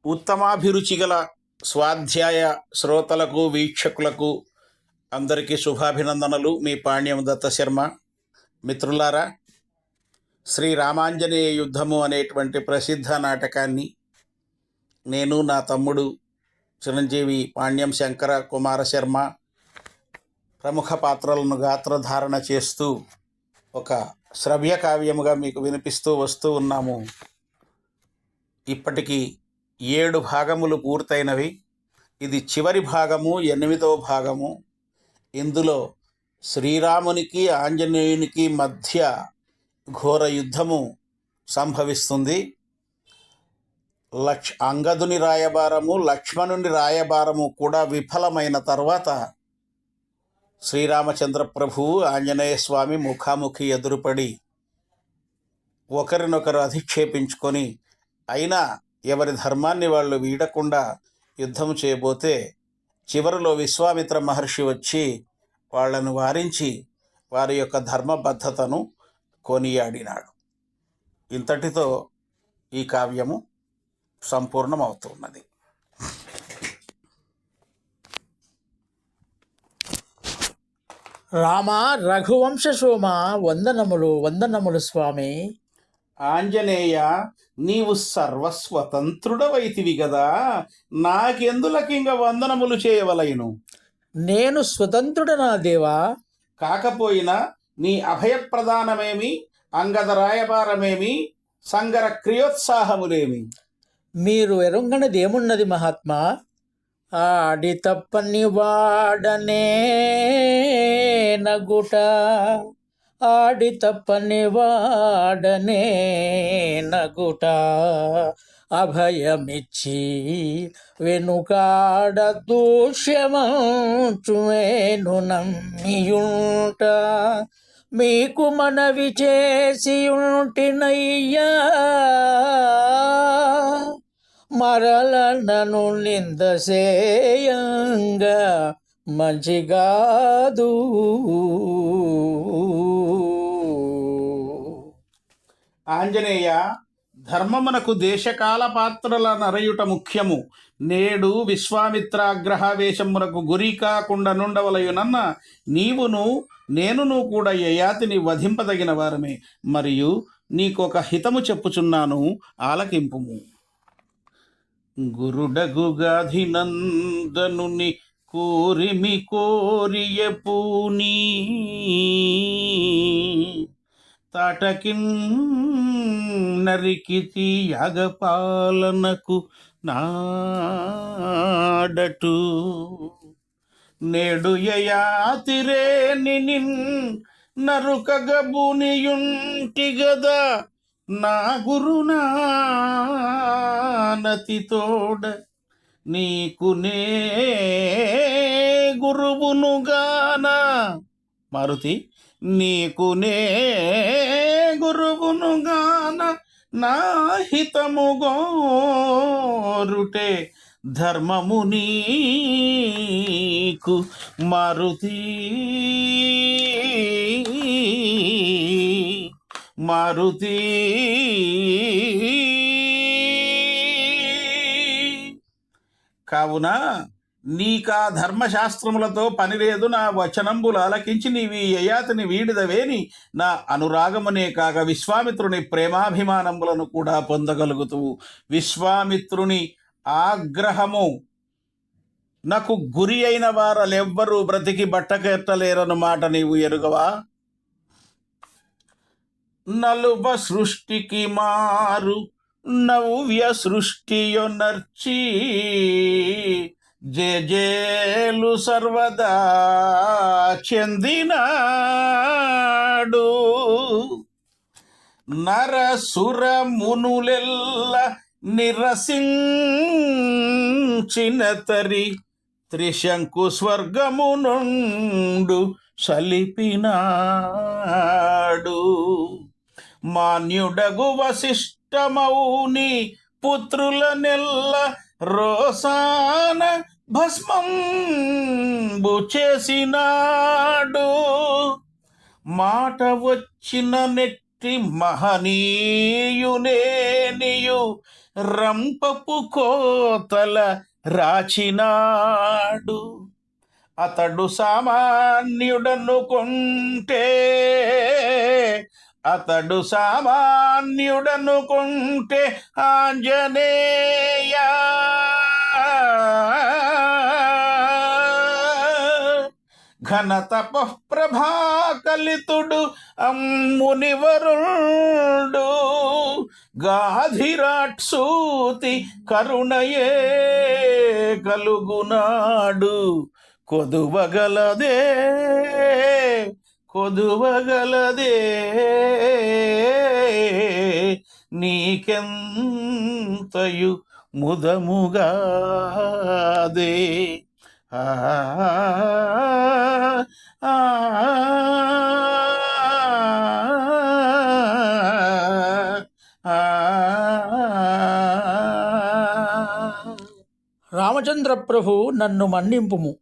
ఉత్తమాభిరుచి గల స్వాధ్యాయ శ్రోతలకు వీక్షకులకు అందరికీ శుభాభినందనలు. మీ పాణ్యం దత్త శర్మ. మిత్రులారా, శ్రీ రామాంజనేయ యుద్ధము అనేటువంటి ప్రసిద్ధ నాటకాన్ని నేను, నా తమ్ముడు చిరంజీవి పాణ్యం శంకర కుమార శర్మ ప్రముఖ పాత్రలను గాత్రధారణ చేస్తూ ఒక శ్రవ్య కావ్యముగా మీకు వినిపిస్తూ వస్తూ ఉన్నాము. ఇప్పటికీ 7 భాగములు పూర్తయినవి. ఇది చివరి భాగము, 8వ భాగము. ఇందులో శ్రీరామునికి ఆంజనేయునికి మధ్య ఘోర యుద్ధము సంభవిస్తుంది. అంగదుని రాయబారము, లక్ష్మణుని రాయబారము కూడా విఫలమైన తర్వాత శ్రీరామచంద్ర ప్రభువు ఆంజనేయ స్వామి ముఖాముఖి ఎదురుపడి ఒకరినొకరు అధిక్షేపించుకొని అయినా ఎవరి ధర్మాన్ని వాళ్ళు వీడకుండా యుద్ధం చేయబోతే చివరిలో విశ్వామిత్ర మహర్షి వచ్చి వాళ్లను వారించి వారి యొక్క ధర్మబద్ధతను కొనియాడినాడు. ఇంతటితో ఈ కావ్యము సంపూర్ణమవుతున్నది. రామ రఘువంశ సోమ, వందనములు వందనములు స్వామి. ఆంజనేయ, నీవు సర్వస్వతంత్రుడవైతివి గదా, నాకెందులకింక వందనములు చేయవలయును? నేను స్వతంత్రుడనా దేవా? కాకపోయినా నీ అభయప్రదానమేమి, అంగద రాయబారమేమి, సంగర క్రియోత్సాహములేమి? మీరు ఎరుంగనదేమున్నది మహాత్మా? ఆడి తప్పని వాడనే నగుట, ఆడి తప్పని వాడనే నగుట, అభయమిచ్చి వెనుకాడ దూష్యమంచువేను నమ్మియుంట, మీకు మనవి చేసి ఉంటినయ్యా, మరల నన్ను నిందసేయంగా మంచిగాదు. ఆంజనేయ, ధర్మమునకు దేశకాల పాత్రల నరయుట ముఖ్యము. నేడు విశ్వామిత్రాగ్రహావేశమునకు గురి కాకుండా నుండవలయునన్న నీవును నేనును కూడా యయాతిని వధింపదగిన వారమే. మరియు నీకొక హితము చెప్పుచున్నాను, ఆలకింపుము. గురుడగుగాధినందనుని కోరిమి కోరియ పూనీ, తాటకిన్ నరికితి యాగపాలనకు నాడటు, నేడు యయాతిరేని నిన్ నరుకగబునియుంటి గదా, నా గురునానతి తోడ నీకు నే గురువునుగాన. మారుతి, నీకు నే గురువునుగాన నా హితము గోరుటే ధర్మము నీకు. మారుతి, మారుతి. కావున నీకా ధర్మశాస్త్రములతో పని లేదు. నా వచనంబులు ఆలకించి నీవి యయాతిని వీడిదవేని నా అనురాగమునే కాక విశ్వామిత్రుని ప్రేమాభిమానములను కూడా పొందగలుగుతువు. విశ్వామిత్రుని ఆగ్రహము నాకు గురి అయిన వారలెవ్వరూ బ్రతికి బట్టకెట్టలేరను మాట నీవు ఎరుగవా? నలుబ సృష్టికి మారు నవ్య సృష్టియొనర్చి, జేజేలు సర్వదా చెందినాడు, నరసుర మునులెల్ల నిరసించినతరి, త్రిశంకు స్వర్గము నుండు సలిపినాడు, మాన్యుడగు వశిష్ఠమౌని పుత్రుల నెల్ల రోసాన భస్మంబు చేసినాడు, మాట వచ్చిన నెట్టి ఇట్టి మహనీయునేనియు రంపపు కోతల రాచినాడు. అతడు సామాన్యుడనుకుంటే ఆంజనేయ ఘనతపఃప్రభాకలితుడు అమ్మునివరుడు గాధిరాట్సూతి కరుణయే కలుగునాడు. కొదువగలదే నీకెంతయు ముదముగాదే. ఆ ఆ రామచంద్ర ప్రభు నన్ను మన్నింపుము.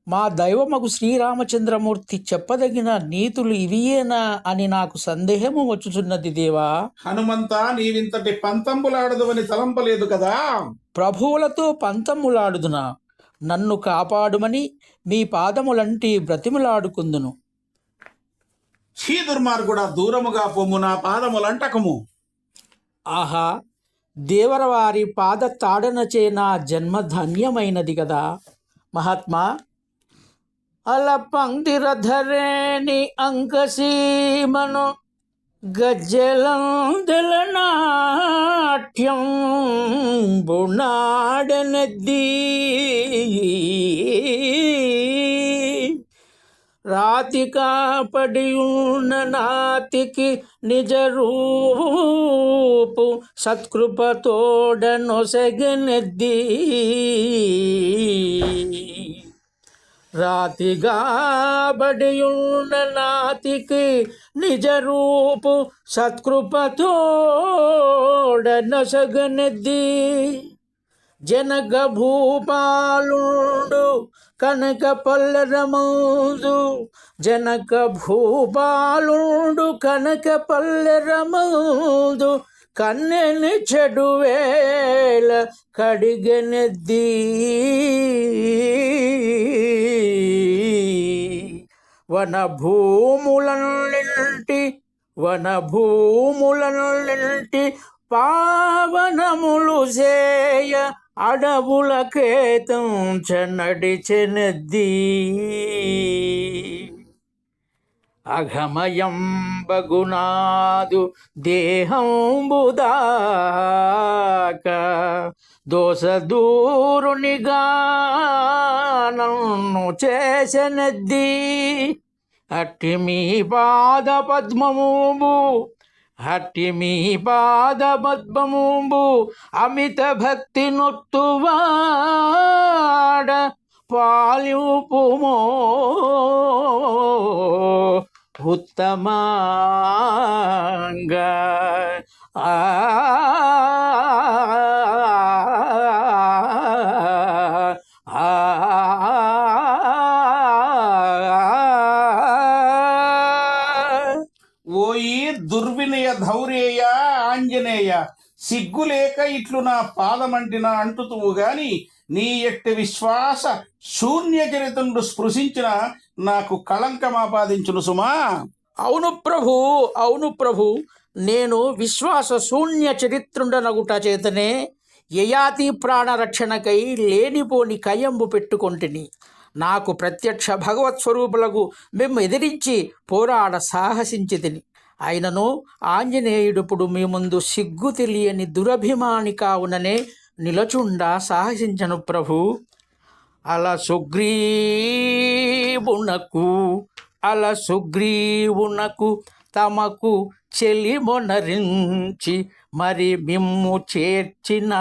మా దైవమగు శ్రీరామచంద్రమూర్తి చెప్పదగిన నీతులు ఇవియేనా అని నాకు సందేహము వచ్చుచున్నది దేవా. హనుమంతా, నీవింతటి పంతంబులాడదువని తలంపలేదు కదా. ప్రభువులతో పంతములాడుదునా? నన్ను కాపాడుమని మీ పాదములంటి బ్రతిములాడుకుందును. ఛీ దుర్మార్గుడా, దూరముగా పొమ్ము, నా పాదములంటకము. ఆహా, దేవరవారి పాద తాడనచే నా జన్మ ధన్యమైనది కదా. మహాత్మా, అల పంక్తిరధరేణి అంకసీమను గజ్జలందెల నాట్యం బునాడనద్ది రాతికా పడియున్న నాతికి నిజ రూపు సత్కృపతోడనొసగనెద్ది రాతిగా బడియున్న నాతికి నిజ రూపు సత్కృపతోడనొసగనెద్ది జనక భూపాలుండు కనక పల్లెరమందు జనక భూపాలుండు కనక పల్లెరమందు కన్నెని చెడు వేళ కడిగనెద్ది వన భూములన్నింటి పావనములు చేయ అడవులకేతంచ నడిచెనెద్ది అఘమయం బగునాదు దేహంబుదాక దోస దూరునిగా నన్ను చేసెనెద్ది అట్టి మీ పాద పద్మముంబు అమిత భక్తి నొట్టువాడ పాలింపుమో ఉత్తమంగా. ఓయి దుర్వినయ ధౌర్యేయ ఆంజనేయ, సిగ్గులేక ఇట్లు నా పాదమంటిన అంటుతువు గాని నీ ఎట్టి విశ్వాస శూన్యచరితుండు స్పృశించిన నాకు కళంకమాపాదించును సుమా. అవును ప్రభు, నేను విశ్వాస శూన్య చరిత్రుండనగుట చేతనే యయాతి ప్రాణరక్షణకై లేనిపోని కయంబు పెట్టుకొంటిని. నాకు ప్రత్యక్ష భగవత్ స్వరూపులకు మేము ఎదిరించి పోరాడ సాహసించితిని. అయినను ఆంజనేయుడిప్పుడు మీ ముందు సిగ్గు తెలియని దురభిమాని కావుననే నిలచుండా సాహసించను ప్రభు. అల సుగ్రీవునకు తమకు చెలిమొనరించి మరి మిమ్ము చేర్చిన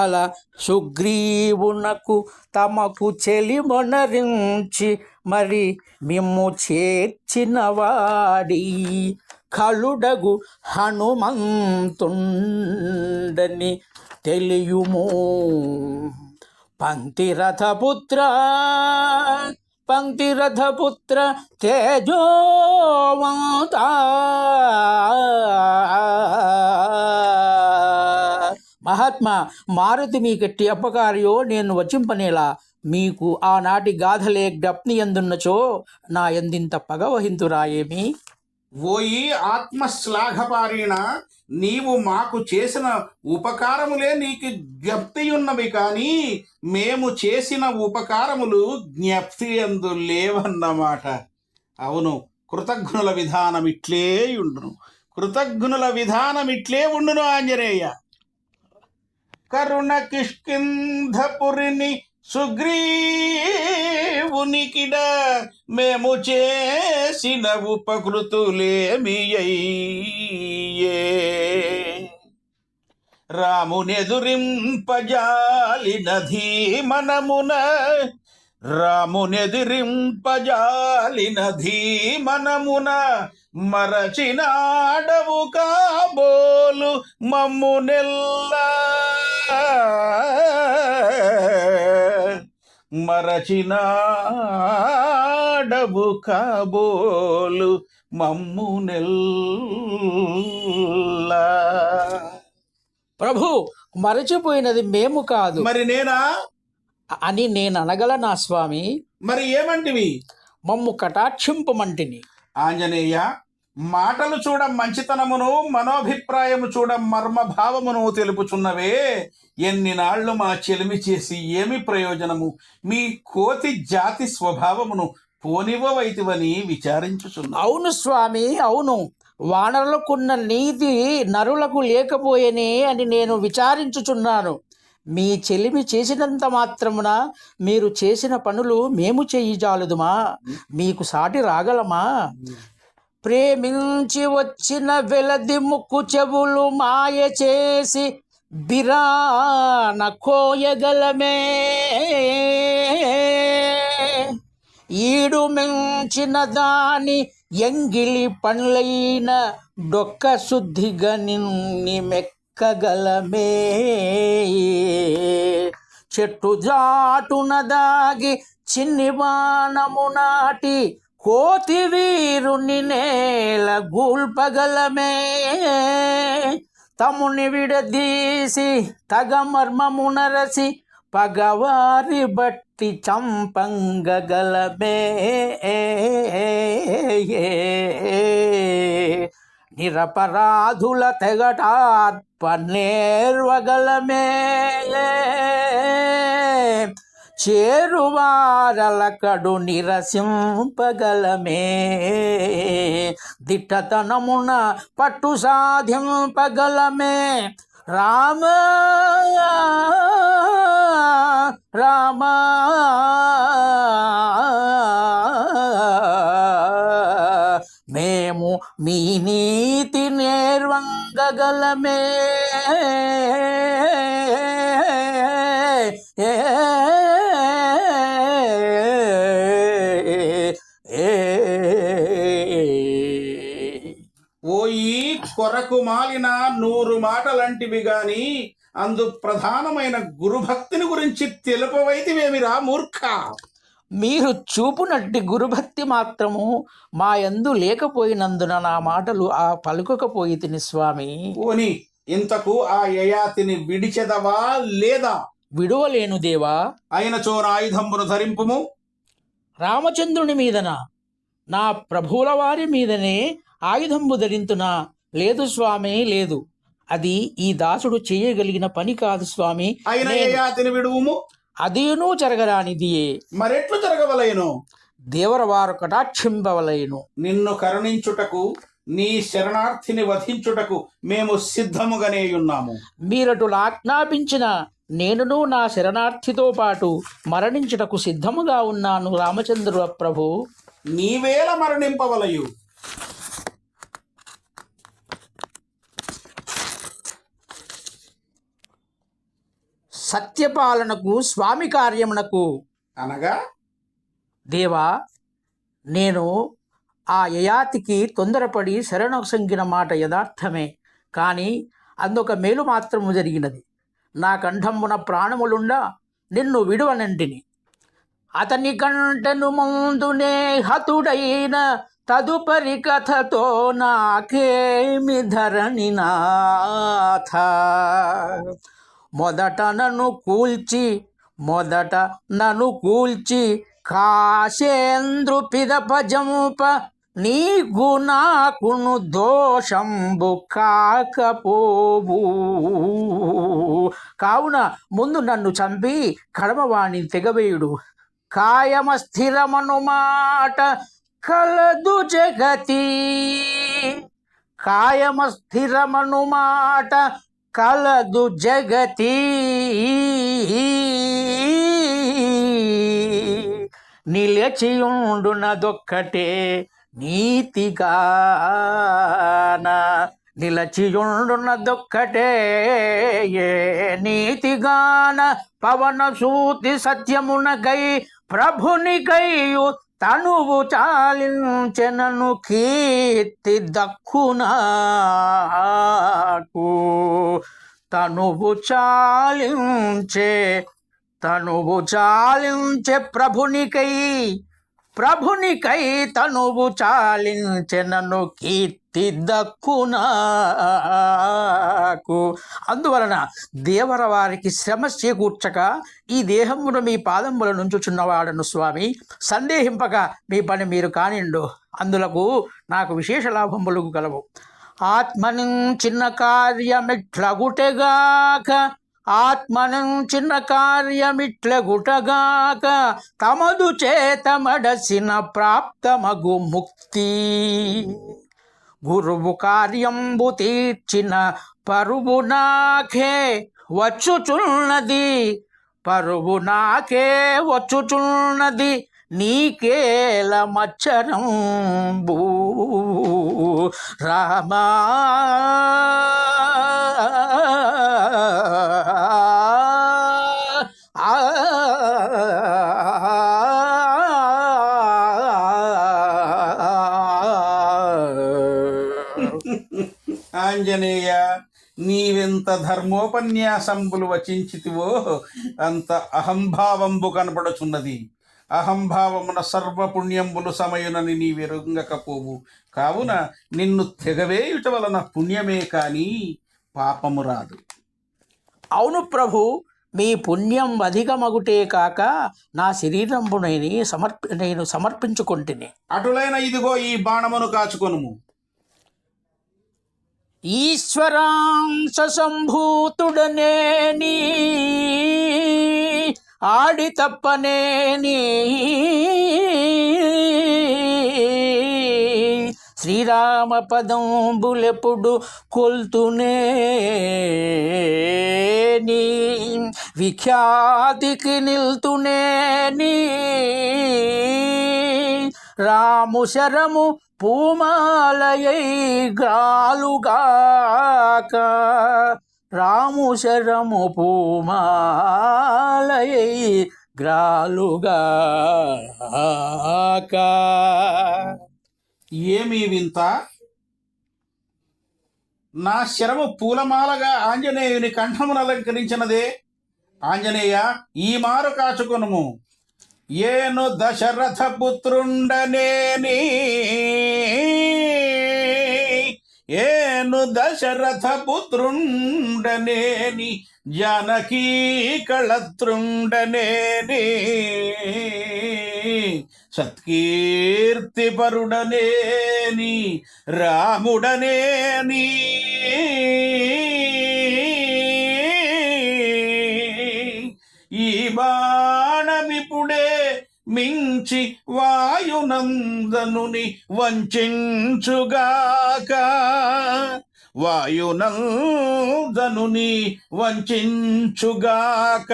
అల సుగ్రీవునకు తమకు చెలిమొనరించి మరి మిమ్ము చేర్చిన వాడి కలుడగు హనుమంతుండని తెలియుము. పంక్తిరథపుత్ర పంక్తిరథపుత్ర తేజోవంత మహాత్మా మారుతి మీకెట్టి అపకారియో నేను వచింపనేలా మీకు ఆనాటి గాథలే జ్ఞప్తి ఎందున్నచో నా ఎందింత పగ వహింతురాయేమి. ఓయి ఆత్మశ్లాఘపారీణ, నీవు మాకు చేసిన ఉపకారములే నీకు జ్ఞప్తియున్నవి కానీ మేము చేసిన ఉపకారములు జ్ఞప్తి ఎందు లేవన్నమాట. అవును, కృతజ్ఞుల విధానం ఇట్లే ఉండును, కృతజ్ఞుల విధానం ఇట్లే ఉండును ఆంజనేయ. కరుణ కిష్కింధపురిని సుగ్రీవునికిడ మేము చేసిన ఉపకృతులేమియే. రామునెదురింపజాలిన ధీమనమున, రామునెదిరింపజాలిన ధీమనమున మరచినాడవు కాబోలు మమ్మునెల్లా. మరచినాడవు కాబోలు మమ్మునెల్లా. ప్రభు, మరచిపోయినది మేము కాదు మరి నేనా అని నేను అనగలనా స్వామి? మరి ఏమంటివి? మమ్ము కటాక్షింపమంటిని. ఆంజనేయ, మాటలు చూడ మంచితనమును, మనోభిప్రాయము చూడ మర్మభావమును తెలుపుచున్నవే. ఎన్ని నాళ్లు మా చెలిమి చేసి ఏమి ప్రయోజనము? మీ కోతి జాతి స్వభావమును పోనివ్వవైతివని విచారించుచున్నా. అవును స్వామి, అవును. వానరులకున్న నీతి నరులకు లేకపోయేనే అని నేను విచారించుచున్నాను. మీ చెలిమి చేసినంత మాత్రమున మీరు చేసిన పనులు మేము చెయ్యజాలదుమా? మీకు సాటి రాగలమా? ప్రేమించి వచ్చిన వెలది ముక్కు చెవులు మాయ చేసి బిరాన కోయగలమే. ఈడు మించిన దాని ఎంగిలి పండ్లైన డొక్క శుద్ధిగా నిన్ని మెక్కగలమే. చెట్టు జాటున దాగి చిన్ని బాణము నాటి కోతి వీరుని నేల గూల్పగలమే. తముని విడదీసి తగ మర్మమునరసి పగవారి బట్టి చంపంగగలమే. నిరపరాధుల తెగటాత్ప నేర్వగలమే. చేరువారల కడు నిరసింపగలమే. దిట్టతనమున పట్టు సాధింపగలమే. రామ రామ మేము మీ నీతి నేర్వంగగలమే. ఓయి కొరకు మాలిన 100 మాటలంటివి గాని అందు ప్రధానమైన గురుభక్తిని గురించి తెలుపవైతివేమిరా మూర్ఖ. మీరు చూపునట్టి గురుభక్తి మాత్రము మా యందు లేకపోయినందున నా మాటలు పలుకకపోయి తిని స్వామి. ఓని, ఇంతకు ఆ యయాతిని విడిచెదవా లేదా? విడువలేను దేవా. అయినచో నా ఆయుధంబును ధరింపుము. రామచంద్రుని మీదన, నా ప్రభువుల వారి మీదనే ఆయుధంబు ధరింతునా? లేదు స్వామి, లేదు. అది ఈ దాసుడు చేయగలిగిన పని కాదు స్వామి. అయిన యయాతిని విడువుము. అదేనూ జరగరానిదియే. మరెట్లు జరగవలయను? దేవరవారు కటాక్షింపవలయను. నిన్ను కరుణించుటకు, నీ శరణార్థిని వధించుటకు మేము సిద్ధముగానేయున్నాము. మీరటులా ఆజ్ఞాపించిన నేనును నా శరణార్థితో పాటు మరణించుటకు సిద్ధముగా ఉన్నాను రామచంద్ర ప్రభు. నీవేల మరణింపవలయు? సత్యపాలనకు, స్వామి కార్యమునకు. అనగా దేవా, నేను ఆ యయాతికి తొందరపడి శరణొసంగిన మాట యథార్థమే. కానీ అందొక మేలు మాత్రము జరిగినది. నా కంఠమున ప్రాణములుండా నిన్ను విడువనంటిని. అతని కంటను ముందునే హతుడైన తదుపరి కథతో నాకేమి ధరణి నాథ. మొదట నన్ను కూల్చి కాశేంద్రు పిదపజంప నీకు నాకును దోషంబు కాకపోవు. కావున ముందు నన్ను చంపి కడమవాణి తెగవేయుడు. కాయమస్థిరమను మాట కలదు జగతి, కాయమస్థిరమను మాట కలదు జగతి. నిలచియుండునదొక్కటే నీతిగాన, నిలచియుండునదొక్కటే నీతిగాన. పవన సూతి సత్యమునకై ప్రభునికైయు తనువు చాలించెనను కీర్తి దక్కునాకు. తనువు చాలించే ప్రభునికై తనువు చాలించెనను కీర్తి దక్కునాకు. అందువలన దేవర వారికి శ్రమ చేకూర్చక ఈ దేహమును మీ పాదముల నుంచుచున్నవాడను స్వామి. సందేహింపక మీ పని మీరు కానిండు, అందులకు నాకు విశేష లాభములు కలవు. ఆత్మను చిన్న కార్యమిట్లగుటెగాక, ఆత్మనుంచిన కార్యమిట్లగుటగాక, తమదు చేతమడసిన ప్రాప్తమగు ముక్తి. గురువు కార్యంబు తీర్చిన పరువు నాకే వచ్చుచున్నది, నీకేల మచ్చరంబు రామా. ఆంజనేయ, నీవెంత ధర్మోపన్యాసంబులు వచించితివో అంత అహంభావంబు కనపడుచున్నది. అహంభావమున సర్వపుణ్యంబులు సమయునని నీవెరుంగకపోవు. కావున నిన్ను తెగవేయుట వలన పుణ్యమే కాని పాపము రాదు. అవును ప్రభు, మీ పుణ్యం అధికమగుటే కాక నా శరీరంబు నేను సమర్పించుకొంటిని. అటులైన ఇదిగో ఈ బాణమును కాచుకొనుము. ఈశ్వరాంశ సంభూతుడనేని ఆడి తప్పనేని శ్రీరామ పదంబులెప్పుడు కొల్తునేని విఖ్యాతికి నిల్తునేని రాము శరము పూమాలయై గ్రాలుగాక, రాము శరము పూమాలయై గ్రాలుగాక. ఏమీ వింత! నా శరము పూలమాలగా ఆంజనేయుని కంఠమును అలంకరించినదే. ఆంజనేయ, ఈ మారు కాచుకొనుము. ఏను దశరథ పుత్రుండనేని, ఏను దశరథ పుత్రుండనేని, జానకీ కళత్రుండనేని, సత్కీర్తి పరుడనేని, రాముడనేని, ఈ బాణమిపుడే మించి వాయునందనుని వంచించుగాక, వాయునందనుని వంచించుగాక.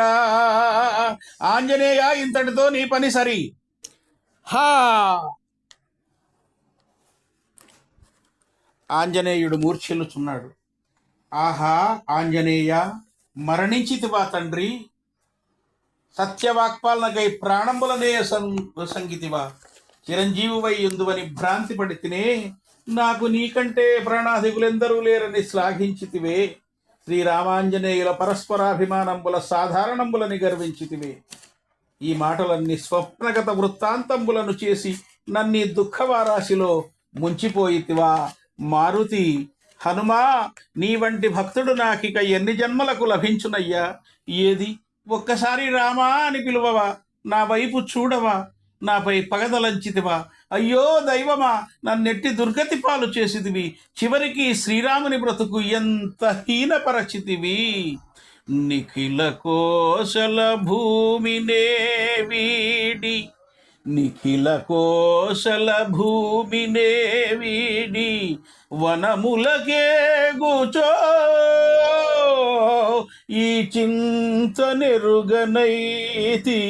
ఆంజనేయ, ఇంతటితో నీ పని సరి. హా! ఆంజనేయుడు మూర్ఛిల్లుచున్నాడు. ఆహా ఆంజనేయ, మరణించితివా తండ్రి? సత్యవాక్పాలనకై ప్రాణంబులనే సంగితివా? చిరంజీవువై ఎందువని భ్రాంతి పడితినే. నాకు నీకంటే ప్రాణాధికులెందరూ లేరని శ్లాఘించితివే. శ్రీరామాంజనేయుల పరస్పరాభిమానంబుల సాధారణంబులని గర్వించితివే. ఈ మాటలన్నీ స్వప్నగత వృత్తాంతంబులను చేసి నన్నీ దుఃఖవారాశిలో ముంచిపోయితివా మారుతి. హనుమా, నీ వంటి భక్తుడు నాకిక ఎన్ని జన్మలకు లభించునయ్యా? ఏది ఒక్కసారి రామా అని పిలువవా? నా వైపు చూడవా? నాపై పగదలంచితివా? అయ్యో దైవమా, నన్నెట్టి దుర్గతి పాలు చేసితివి. చివరికి శ్రీరాముని బ్రతుకు ఎంత హీనపరచితివి. నిఖిల కోసల భూమినే వీడి, నిఖిల కోసల భూమినే వీడి, వనములకే గుచో ఈ చింత నెరుగనైతి.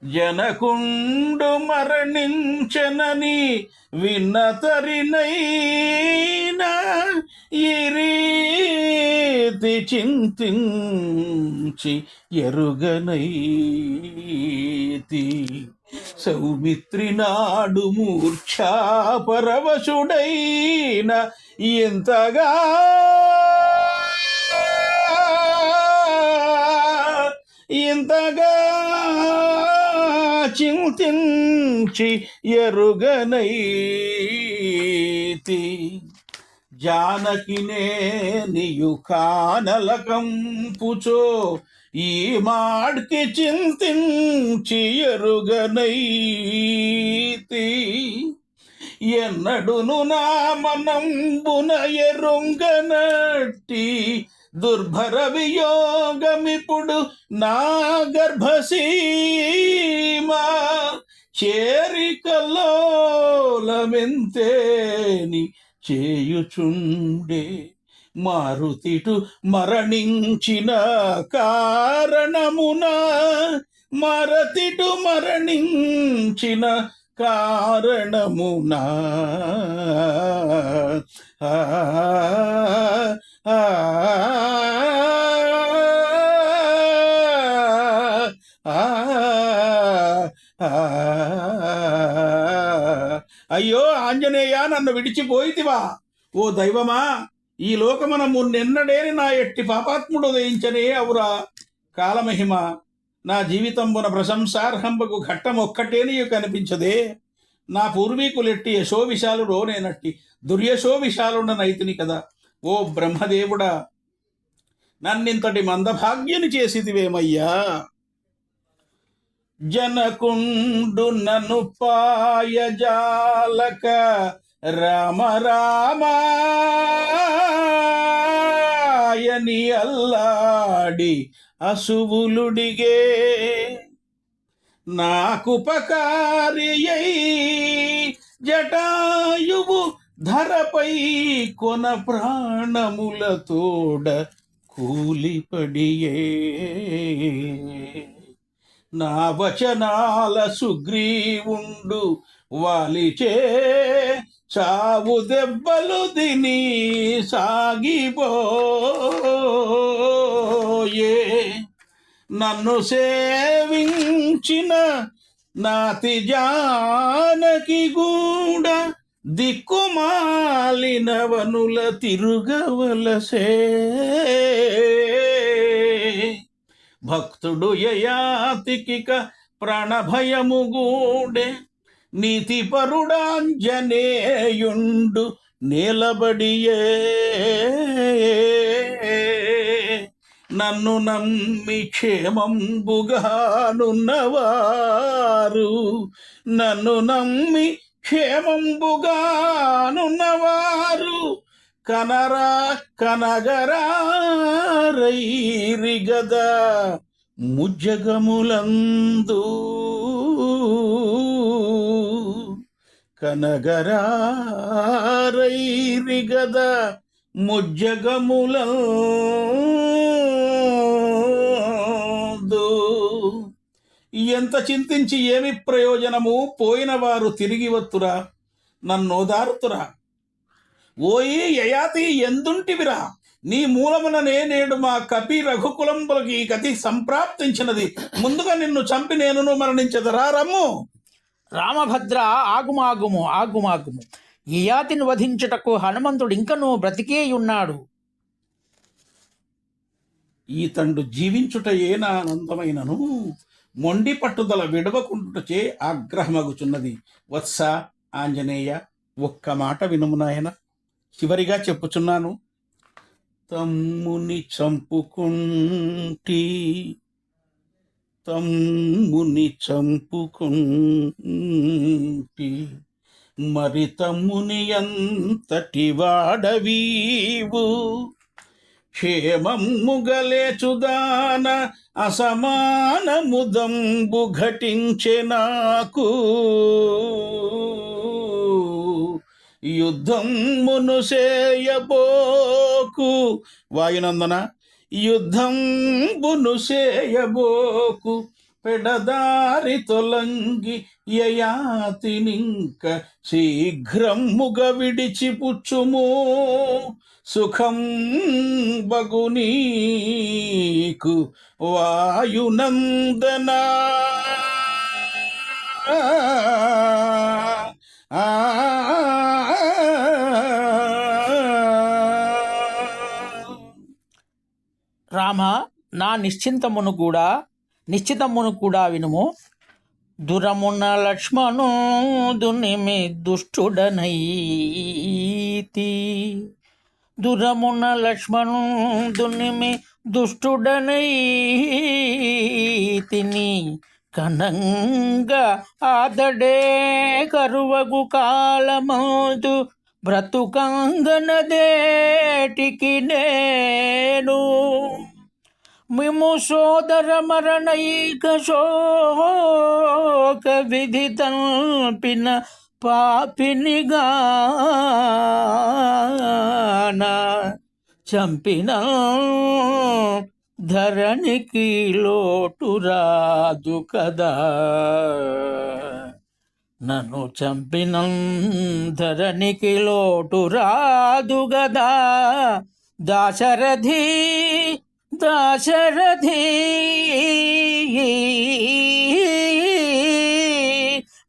జనకుండు మరణించనని విన్నతరినైనా ఈ రీతి చింతించి ఎరుగనైతి. సౌమిత్రి నాడు మూర్ఛా పరవశుడైన ఎంతగా ఇంతగా చింతించి ఎరుగనైతి. జానకినే నీయు కానలకంపుచో ఈ మాడ్కి చింతించి ఎరుగనైతి. ఎన్నడును నా మనంబున ఎరుంగనట్టి దుర్భర వియోగమిప్పుడు నా గర్భసీమా చేరికలోలమెంతేని చేయుచుండే. మారుతిటు మరణించిన కారణమున, మరతిటు మరణించిన కారణమున అయ్యో ఆంజనేయ, నన్ను విడిచిపోయితివా? ఓ దైవమా, ఈ లోకమనము నిన్నడేని నా ఎట్టి పాపాత్ముడు ఉదయించనే అవురా. కాలమహిమ, నా జీవితంబున ప్రశంసార్హంబకు ఘట్టం ఒక్కటేని కనిపించదే. నా పూర్వీకులెట్టి యశో విశాలుడో నేనట్టి దుర్యశో విశాలుడనైతిని కదా. ఓ బ్రహ్మదేవుడా, నన్నింతటి మందభాగ్యుని చేసిదివేమయ్యా. జనకుండు నన్ను పాయజాలక రామ రామాయని అల్లాడి అసువులుడిగే. నాకుపకారియై జటాయువు ధరపై కొన ప్రాణములతోడ కూలిపడియే. నా వచనాల సుగ్రీవుండు వాలిచే చావు దెబ్బలు దిని సాగిపోయే. నన్ను సేవించిన నాతి జానకి గూడ దిక్కుమాలిన వనుల తిరుగవలసే. భక్తుడు యయాతికిక ప్రాణభయము గూడే. నీతి పరుడాంజనేయుండు నేలబడియే. నన్ను నమ్మి క్షేమంబుగానున్నవారు, నన్ను నమ్మి క్షేమంబుగానున్నవారు కనరా కనగరారైరిగదా ముజ్జగములందు. కనగరారైరిగదా ముజ్జగములందు. ఎంత చింతించి ఏమి ప్రయోజనము? పోయిన వారు తిరిగి వత్తురా, నన్నోదారుతురా. ఓయి యయాతి, ఎందుంటివిరా? నీ మూలముననే నేడు మా కపి రఘుకులంబులకి ఈ గతి సంప్రాప్తించినది. ముందుగా నిన్ను చంపి నేనును మరణించదరా. రమ్ము. రామభద్ర, ఆగుమాగుము ఆగుమాగుము. యయాతిని వధించుటకు హనుమంతుడు ఇంకనూ బ్రతికేయున్నాడు. ఈతండు జీవించుటయే నా ఆనందమైనను మొండి పట్టుదల విడవకుండుటచే ఆగ్రహమగుచున్నది. వత్స ఆంజనేయ, ఒక్క మాట వినుము నాయన. చివరిగా చెప్పుచున్నాను. తమ్ముని చంపుకుంటి మరి తమ్ముని అంతటి వాడవీవు క్షేమముగలేచుదాన అసమానముదంబు ఘటించె నాకు యుద్ధమును చేయబోకు వాయునందన, యుద్ధంబును చేయబోకు పెడదారి తొలంగి యయాతినింక శీఘ్రముగ విడిచిపుచ్చుము సుఖం బగునీకు వాయునందనా. రామ, నా నిశ్చితమును కూడా వినుము. దురమున లక్ష్మణుదునిమి దుష్టుడనైతి, దురమున లక్ష్మణుదునిమి దుష్టుడనైతిని కనంగా ఆదడే కరువగు కాలమందు బ్రతుకంగనదేటికి నేను మిము సోదర మరణైక శోక విధి తల్పిన పాపినిగాన చంపిన ధరణికి లోటు రాదు కదా, నన్ను చంపిన ధరణికి లోటు రాదు గదా. దాశరథి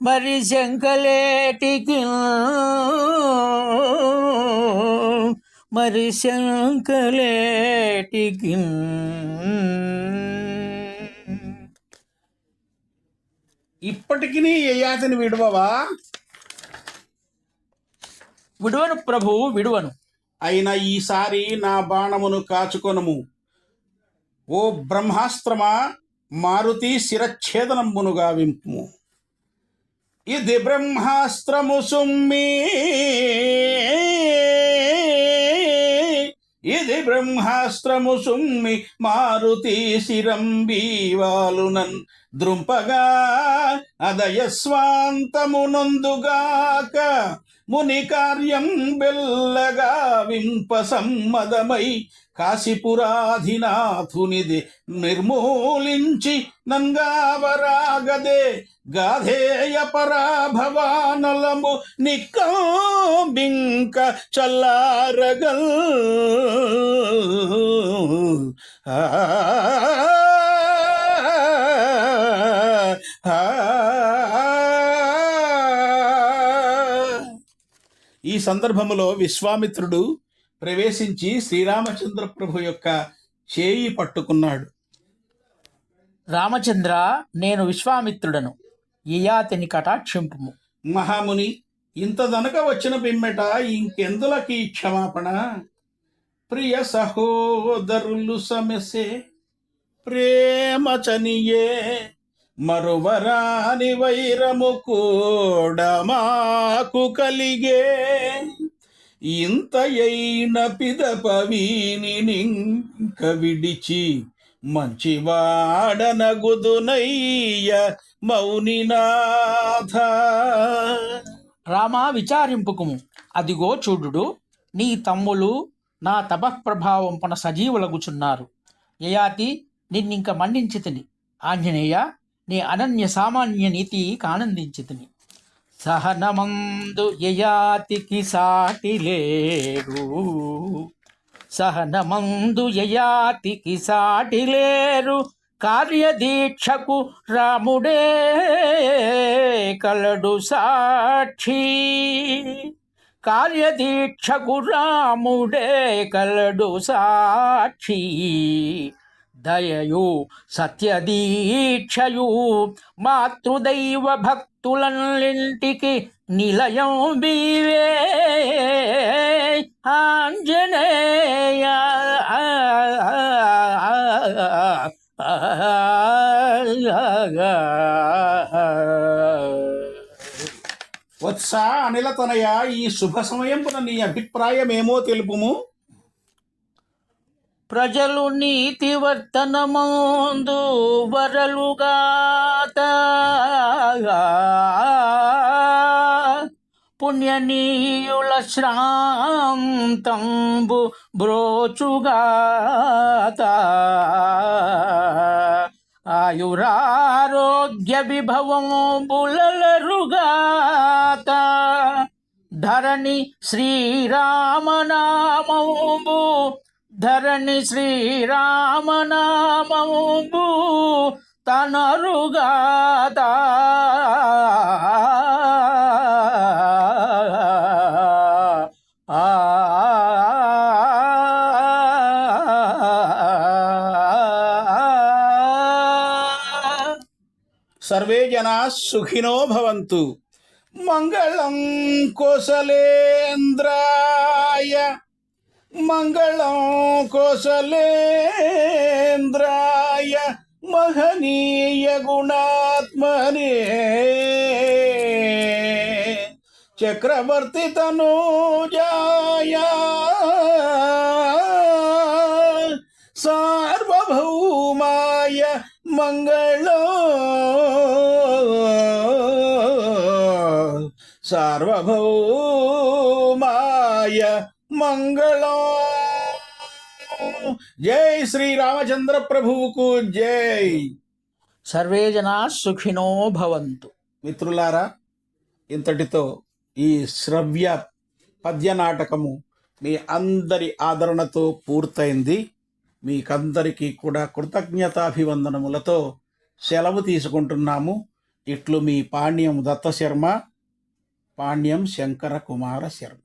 మరి శంకలేటికి ఇప్పటికి యయాతిని విడువవా? విడువను ప్రభు, విడువను. అయినా ఈసారి నా బాణమును కాచుకొనుము. ఓ బ్రహ్మాస్త్రమా, మారుతి శిరఛేదనంబునుగా వింపుము. ఇది బ్రహ్మాస్త్రము సుమ్మి, ఇది బ్రహ్మాస్త్రము సుమ్మి మారుతి శిరంబీవాలునన్ ద్రుంపగా అదయస్వాంతమునందుగాక ముని కార్యం బెల్లగా వింప సమ్మదమై కాశీపురాధినాథునిది నిర్మూలించి నంగావరాగదే గాధేయ పరాభవానలము నిక్కంబింక చల్లారగల్. ఈ సందర్భములో విశ్వామిత్రుడు ప్రవేశించి శ్రీరామచంద్ర ప్రభు యొక్క చేయి పట్టుకున్నాడు. రామచంద్ర, నేను విశ్వామిత్రుడను, యయాతిని కటాక్షింపుము. మహాముని, ఇంతదనక వచ్చిన పిమ్మెట ఇంకెందులకి క్షమాపణ? ప్రియ సహోదరులు సమసే ప్రేమ చనియే మరువరాని వైరము కూడా మాకు కలిగే ఇంతయైన పిదప వీనినింక విడిచి మంచివాడనగుదునయ్య మౌనినాథ. రామా, విచారింపుకుము. అదిగో చూడుడు, నీ తమ్ములు నా తపఃప్రభావంపన సజీవులగుచున్నారు. యయాతి, నిన్నింక మన్నించితిని. ఆంజనేయ, నీ అనన్య సామాన్య నీతి కానందించితిని. సహనమందు యయాతికి సాటి లేరు, సహనమందు యయాతికి సాటి లేరు. కార్యదీక్షకు రాముడే కలడు సాక్షి, కార్యదీక్షకు రాముడే కలడు సాక్షి. దయయు సత్యదీక్షయు మాతృదైవ భక్తులన్నింటికి నిలయం బీవే ఆంజనేయ. వత్స అనిలతనయ, ఈ శుభ సమయంపున నీ అభిప్రాయమేమో తెలుపుము. ప్రజలు నీతి వర్తనమందు వరలుగాత పుణ్యనీయుల శ్రాంతంబు బ్రోచుగాత ఆయురారోగ్య విభవంబులరుగాత ధరణి శ్రీరామనామంబు ధరణి శ్రీరామనామంబు తనరుగాత సర్వే జనా సుఖినో భవంతు. మంగళం కోసలేంద్రాయ, మంగళం కోసలేంద్రాయ మహనీయ గుణాత్మనే చక్రవర్తి తనూజాయ సార్వభౌమాయ మంగళం సార్వభౌమాయ మంగళం. జై శ్రీరామచంద్ర ప్రభువుకు జై. సర్వే జనా సుఖినో భవంతు. మిత్రులారా, ఇంతటితో ఈ శ్రవ్య పద్య నాటకము మీ అందరి ఆదరణతో పూర్తయింది. మీకందరికీ కూడా కృతజ్ఞతాభివందనములతో సెలవు తీసుకుంటున్నాము. ఇట్లు మీ పాణ్యం దత్తశర్మ, పాణ్యం శంకర కుమార శర్మ.